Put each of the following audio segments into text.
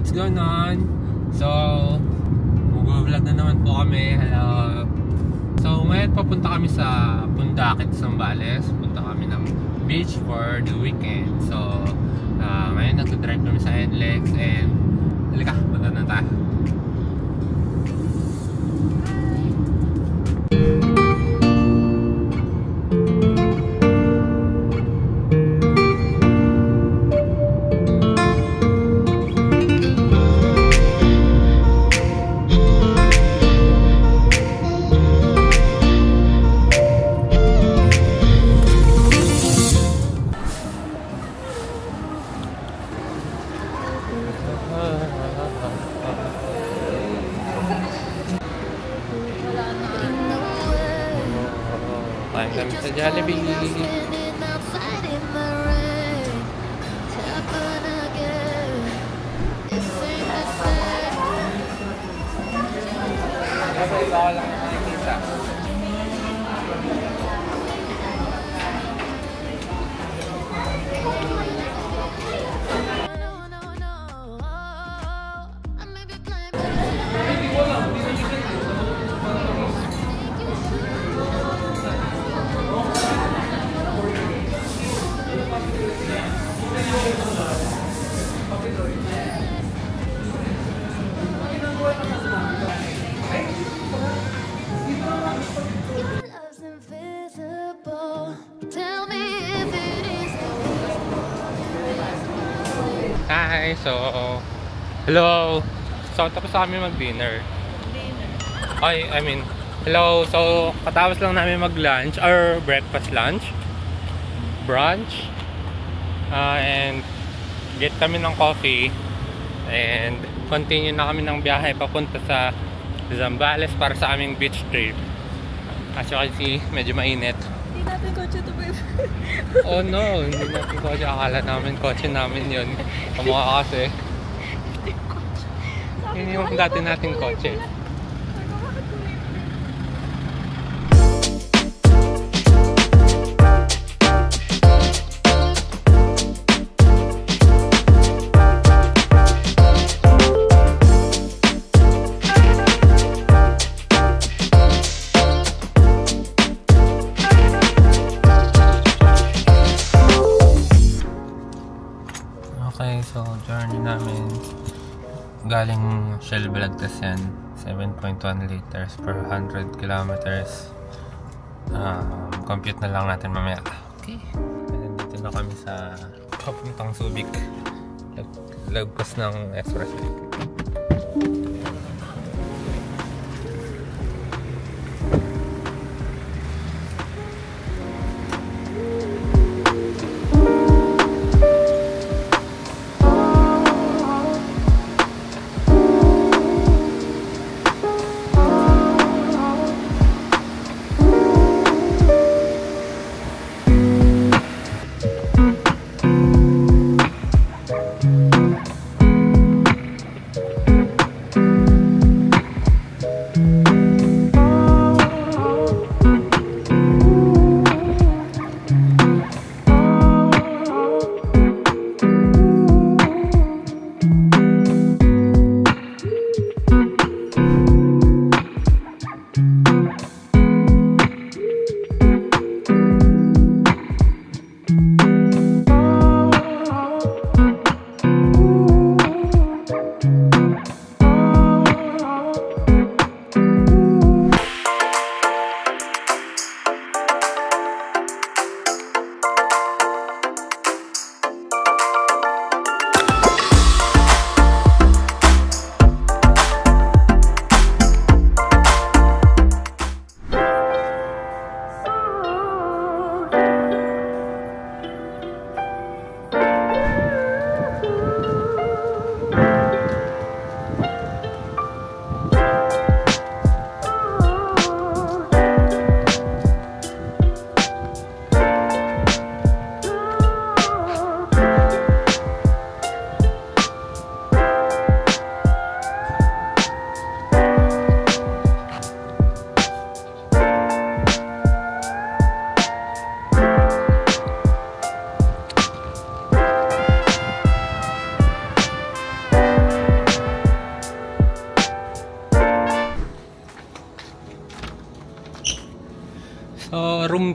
what's going on? So, mag-vlog na naman po kami. Hello. So, ngayon papunta kami sa Pundakit, Zambales. Punta kami ng beach for the weekend. So, ngayon nag-drive kami sa NLEX and halika, punta na tayo. Kain kami sa Jollibee. Kasi baka lang nakikita. Hi, so hello. So tapos na kami mag-dinner. I mean, hello. So katapos lang namin mag-lunch or breakfast lunch, brunch, and get kami ng coffee and continue na kami ng biyahe papunta sa Zambales para sa aming beach trip. As you can see, medyo mainit. Hindi natin kotse to, babe. Oh no, hindi natin kotse. Akala namin kotse namin yun. Kamukha kasi. Yun yung dati nating kotse. Okay, so journey namin galing Shell Balagtasan, 7.1 liters per 100 kilometers. Compute na lang natin mamaya. Okay. And dito na kami sa papuntang Subic. Lagpas ng expressway.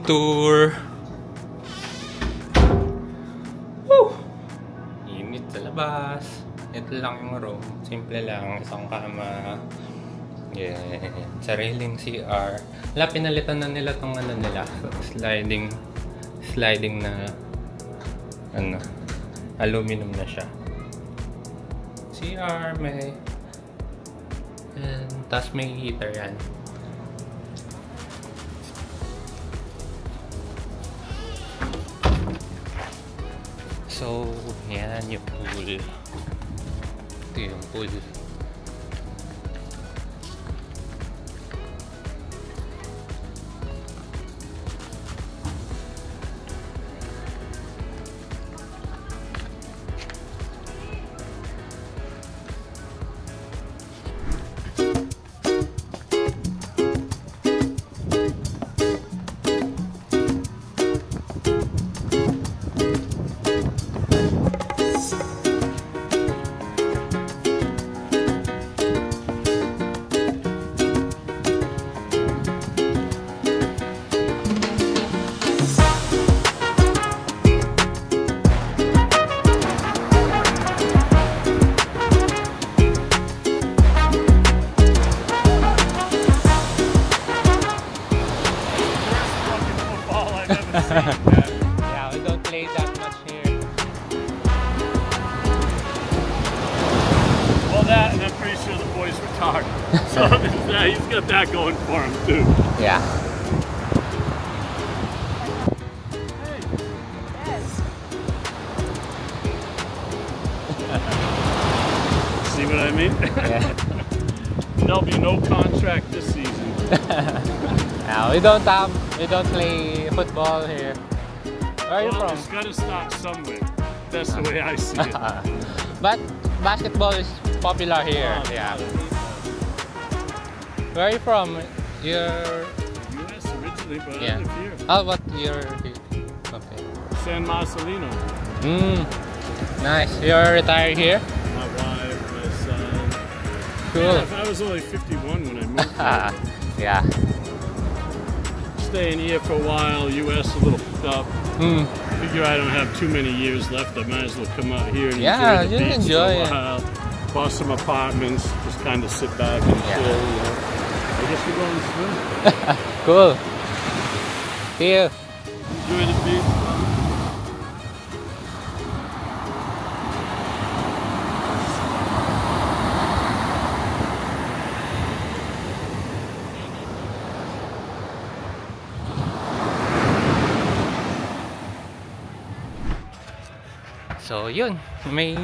tour. Woo! Init sa labas. Ito lang yung room. Simple lang. Isang kama. Yeah. Sariling CR. Wala, pinalitan na nila tong ano nila. Sliding na ano, aluminum na siya. CR may tas may heater yan. So, yan yung pool. Ito yung pool. Yeah, we don't play that much here. Well, that, and I'm pretty sure the boy's retired. So he's got that going for him, too. Yeah. See what I mean? Yeah. There'll be no contract this season. Yeah, we don't play football here. Where are you from? It's got to start somewhere. That's the way I see it. But basketball is popular here. Yeah. Where are you from? You're U.S. originally, but yeah. I live here. Oh, what you're okay. San Marcelino. Nice. You're retired here. My wife, my son. Cool. Yeah, I was only 51 when I moved here. Yeah. Staying here for a while, U.S. a little up. Figure I don't have too many years left. I might as well come out here and enjoy the beach for a while. Bought some apartments, just kind of sit back and chill. You know. I guess we're going to swim. Cool. See you. Enjoy the beach. So yun, may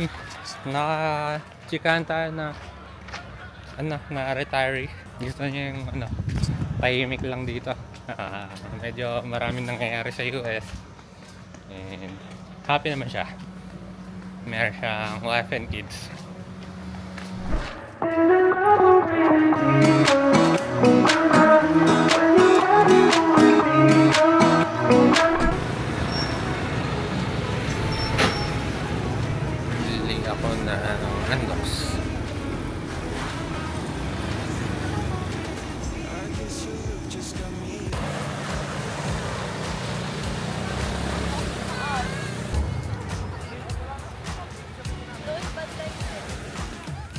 chikahan tayo na na retiree. Gusto niya yung tahimik lang dito. Medyo maraming nangyayari sa US. And happy naman siya. Meron siyang wife and kids. Bili ako ng Nando's.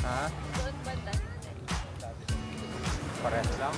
Ha? Parehas lang?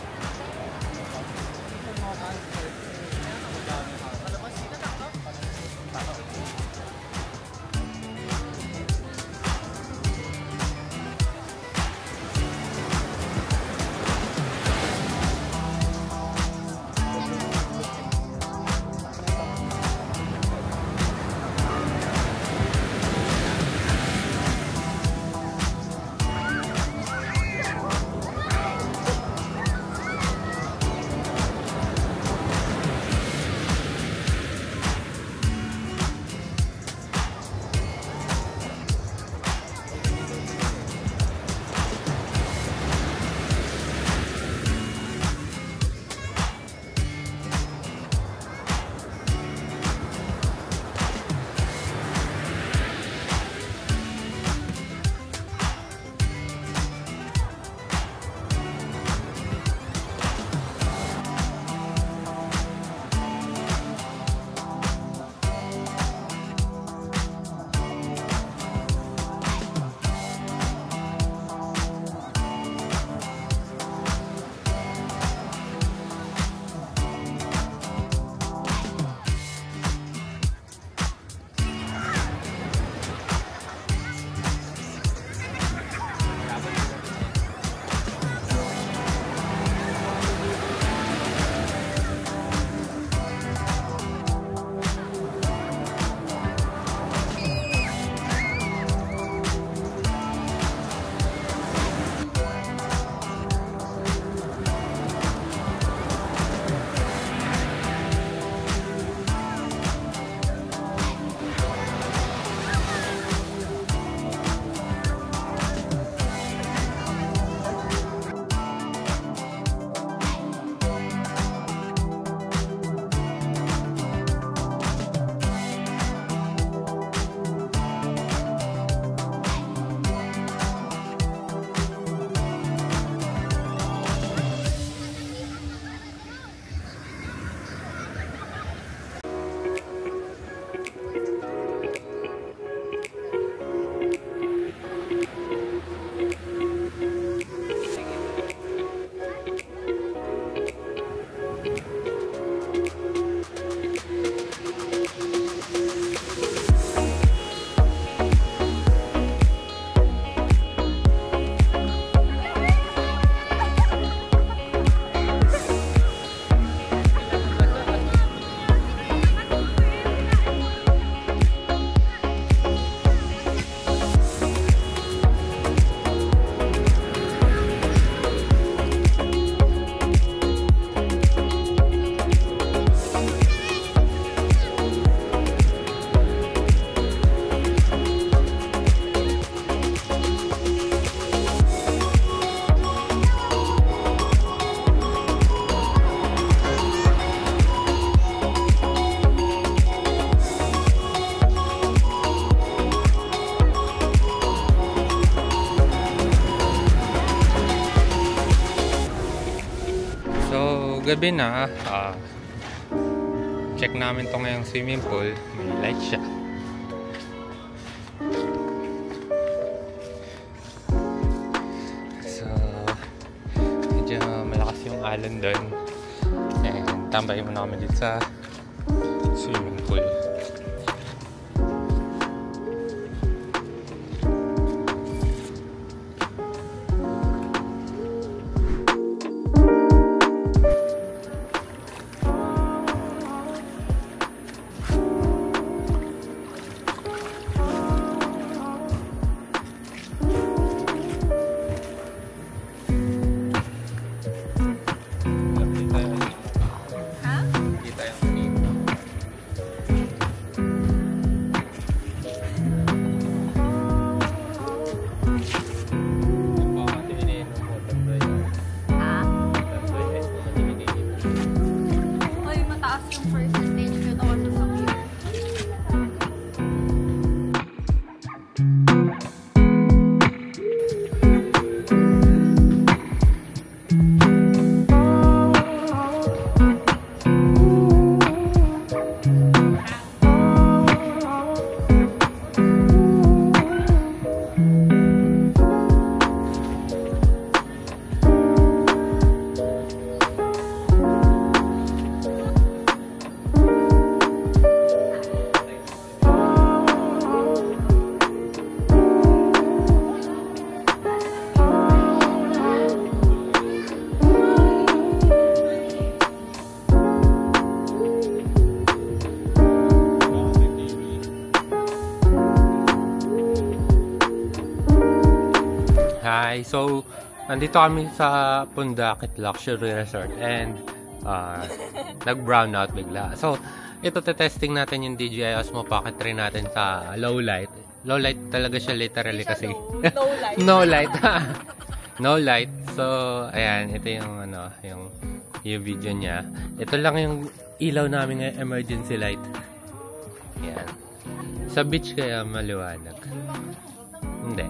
gabi na. Check namin to ngayong swimming pool. May light siya. So, medyo malakas yung alon doon. And tambay muna kami dito sa swimming pool. Hi! So, nandito kami sa Pundakit Luxury Resort and nag-brown out bigla. So, ito testing natin yung DJI Osmo Pocket 3 natin sa low light. Low light talaga siya literally kasi. No light. No light. No light. So, ayan, ito yung yung video niya. Ito lang yung ilaw namin ng emergency light. Ayan. Sa beach kaya maliwanag. Hindi.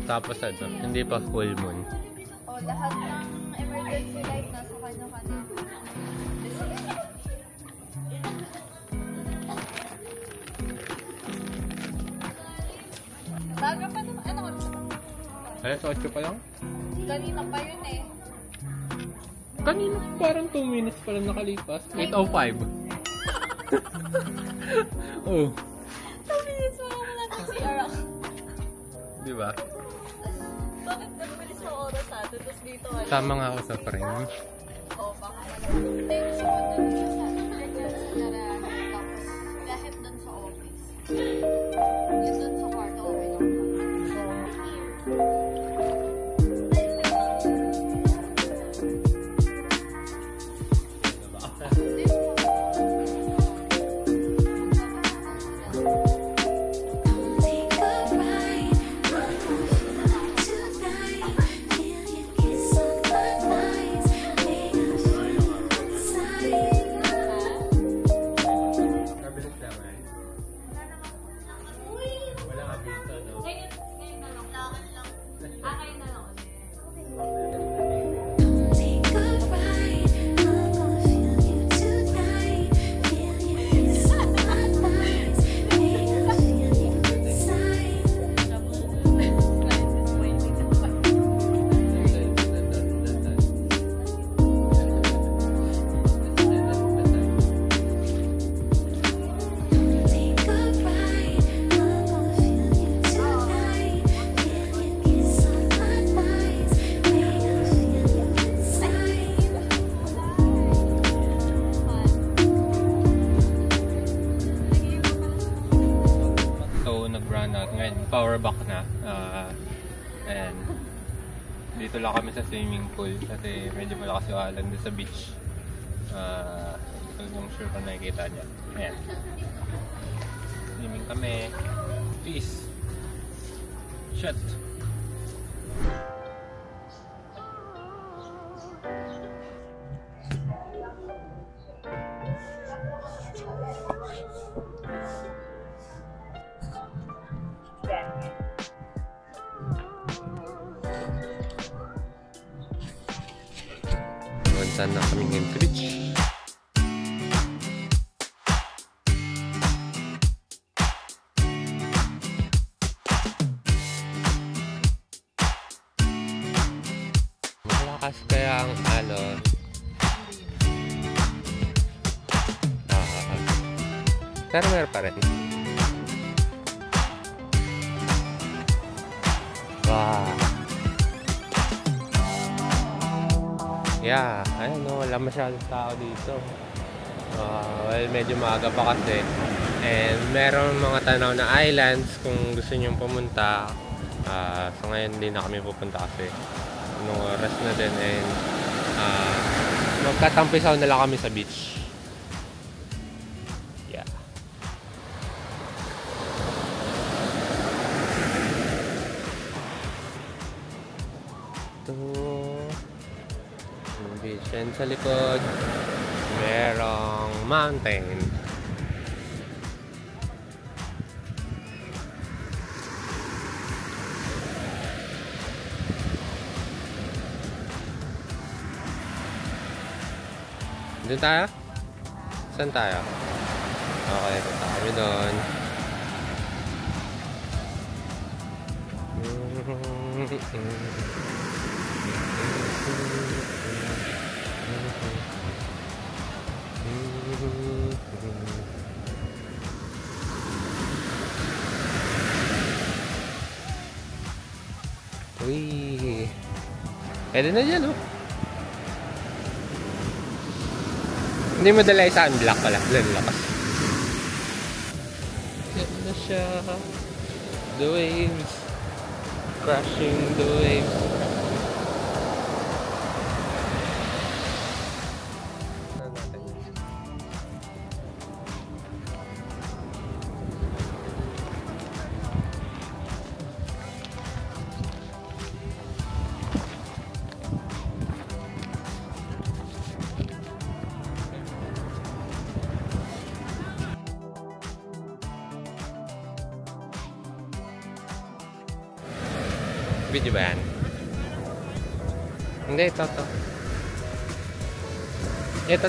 Tapos hindi pa full moon. Lahat ng emergency light nasa kanya-kanya. Baga pa naman. Ano oras pa? Alas 8 pa lang? Kanina pa yun eh. Kanina parang 2 minutes pa lang nakalipas. 8:05. Oh. 2 minutes pa lang natin si Arak. Diba? Bakit nagbilis ng oras natin? Tapos dito wala. Tama nga ako sa frame. Oo, baka wala. Tayo siya kung nabili sa nararahan. Tapos kahit dun sa office. Yun dun sa kwarto, okay lang. Power back na. And dito lang kami sa swimming pool kasi medyo malakas yung alon doon sa beach. Kung sure kung nakikita niya. Ayan. Swimming kami. Peace. Shut. Papunta na kami ngayon sa beach. Malakas kaya ang alon. Pero meron pa rin. Wow. Yeah, ayun no, wala masyadong tao dito. Well, medyo maaga pa kasi. And meron mga tanaw na islands kung gusto nyong pumunta. So ngayon hindi na kami pupunta kasi nung oras na din. And magkatampisaw na lang kami sa beach. Yeah. Ito beach, and sa likod merong mountain. Doon tayo? Saan tayo? Okay, punta kami doon. Uy, pwede na dyan, oh. Hindi mo dala sa unblock pala. Lakas. Ganda siya. The waves. Crashing the waves. Video ba yan? Hindi, ito. Ito.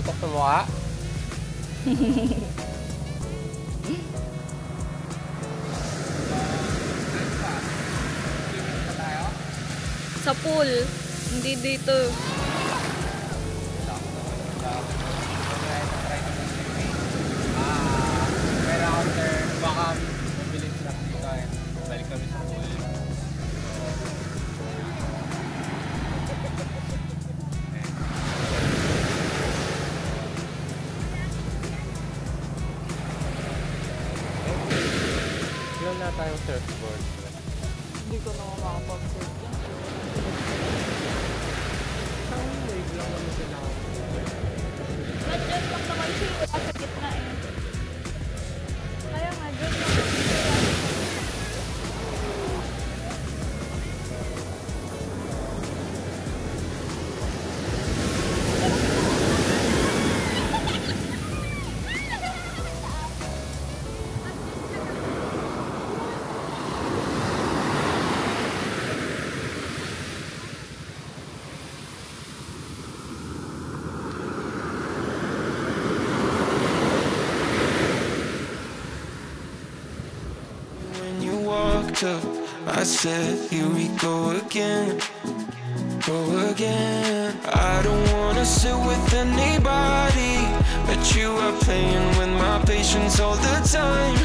Tutok sa mukha. Sa pool. Hindi dito. Pero after, baka mabilis lang dito eh. Balik kami sa pool. Ilan na tayong surfboard? Hindi ko na makapag-surf. Isang wave lang naman sila. But dyan lang naman siya wala sa gitna eh. Kaya nga, dyan lang naman siya. Up, I said, here we go again. I don't wanna sit with anybody, but you are playing with my patience all the time.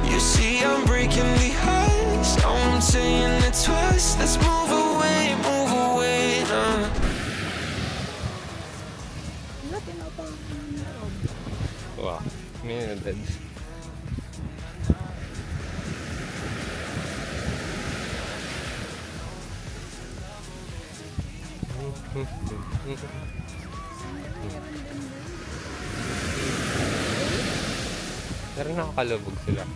You see I'm breaking the ice, now I'm saying it twice. Let's move away now. Wow, minutes. Pero nakakalubog sila.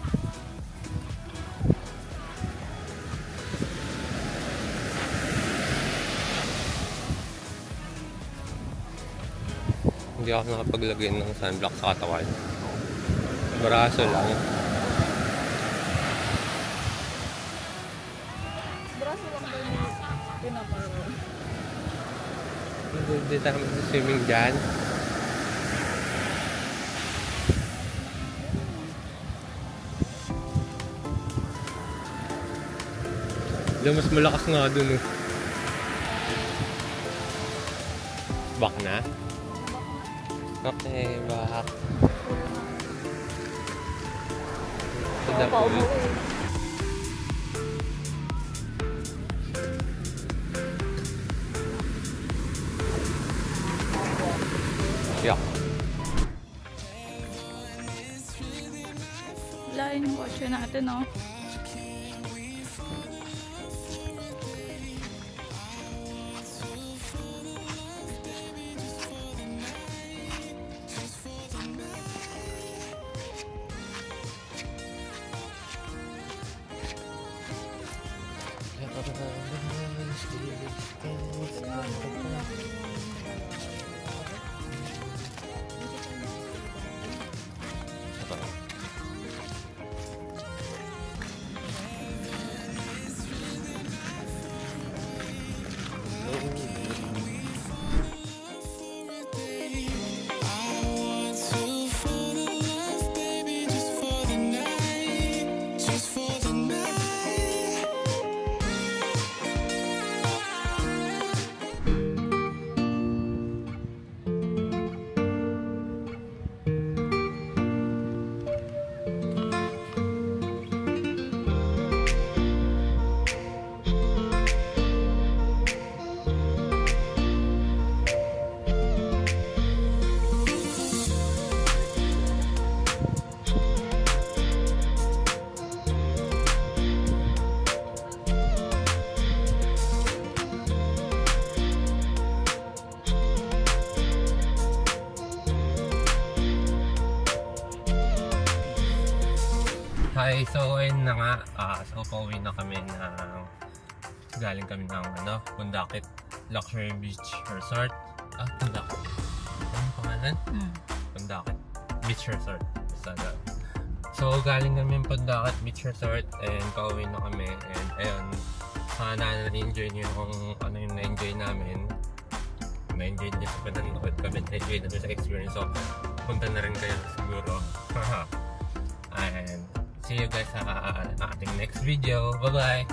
Hindi ako nakapaglagay ng sunblock sa katawan. Braso lang. Braso lang ba yung pinaparo? Hindi tayo mag-swimming dyan. Mas malakas nga dun eh. Back na? Okay, back. To the pool. Yeah. Lain yung kotse natin, no? Hi, so ayun na nga, so pauwi na kami galing kami ng Pundakit Luxury Beach Resort. Pundakit. Anong pangalan? Pundakit Beach Resort. So galing kami ng Pundakit Beach Resort and pauwi na kami and ayun, sana na-enjoy nyo yung na-enjoy namin. Na-enjoy nyo sa pananood kami, na-enjoy na sa experience, so punta na rin kayo siguro. And see you guys sa ating next video. Bye-bye!